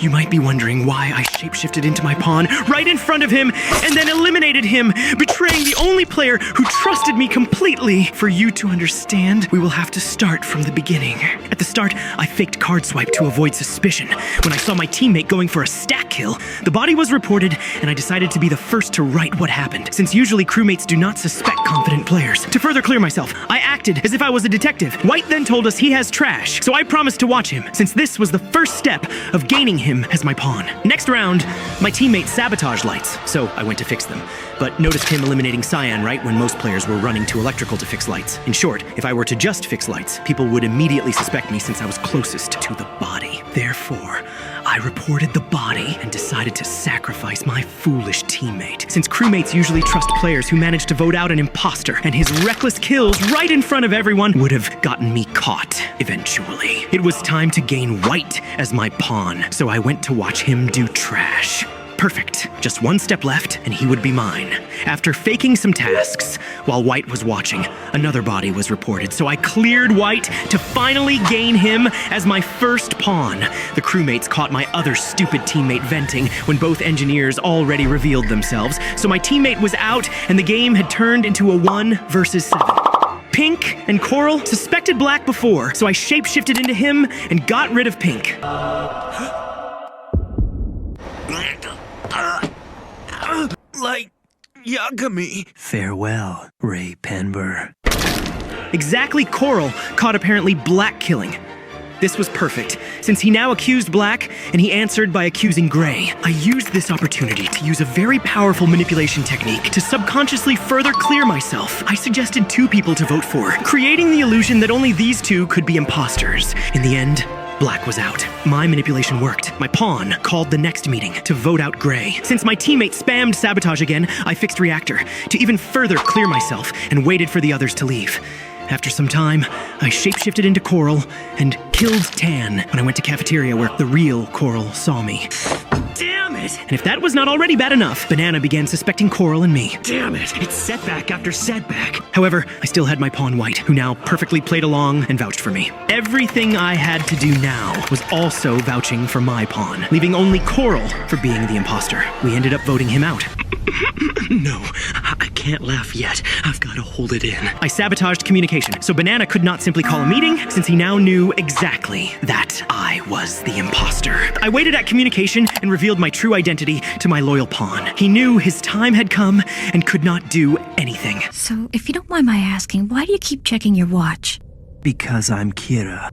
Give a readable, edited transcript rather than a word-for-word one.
You might be wondering why I shapeshifted into my pawn right in front of him and then eliminated him, betraying the only player who trusted me completely. For you to understand, we will have to start from the beginning. At the start, I faked card swipe to avoid suspicion. When I saw my teammate going for a stack kill, the body was reported and I decided to be the first to write what happened, since usually crewmates do not suspect confident players. To further clear myself, I acted as if I was a detective. White then told us he has trash, so I promised to watch him, since this was the first step of gaining him as my pawn. Next round, my teammate sabotaged lights, so I went to fix them. But noticed him eliminating Cyan right when most players were running to electrical to fix lights. In short, if I were to just fix lights, people would immediately suspect me since I was closest to the body. Therefore, I reported the body and decided to sacrifice my foolish teammate, since crewmates usually trust players who manage to vote out an imposter, and his reckless kills right in front of everyone would have gotten me caught eventually. It was time to gain White as my pawn, so I went to watch him do trash. Perfect. Just one step left, and he would be mine. After faking some tasks, while White was watching, another body was reported, so I cleared White to finally gain him as my first pawn. The crewmates caught my other stupid teammate venting when both engineers already revealed themselves, so my teammate was out, and the game had turned into a 1 versus 7. Pink and Coral suspected Black before, so I shapeshifted into him and got rid of Pink. Like Yagami. Farewell, Ray Penber. Exactly, Coral caught apparently Black killing. This was perfect, since he now accused Black, and he answered by accusing Gray. I used this opportunity to use a very powerful manipulation technique to subconsciously further clear myself. I suggested 2 people to vote for, creating the illusion that only these 2 could be imposters. In the end, Black was out. My manipulation worked. My pawn called the next meeting to vote out Gray. Since my teammate spammed sabotage again, I fixed Reactor to even further clear myself and waited for the others to leave. After some time, I shapeshifted into Coral and killed Tan when I went to cafeteria where the real Coral saw me. Damn it! And if that was not already bad enough, Banana began suspecting Coral and me. Damn it! It's setback after setback. However, I still had my pawn White, who now perfectly played along and vouched for me. Everything I had to do now was also vouching for my pawn, leaving only Coral for being the imposter. We ended up voting him out. No, I can't laugh yet. I've got to hold it in. I sabotaged communication, so Banana could not simply call a meeting, since he now knew exactly that I was the imposter. I waited at communication and revealed my true identity to my loyal pawn. He knew his time had come and could not do anything. So, if you don't mind my asking, why do you keep checking your watch? Because I'm Kira.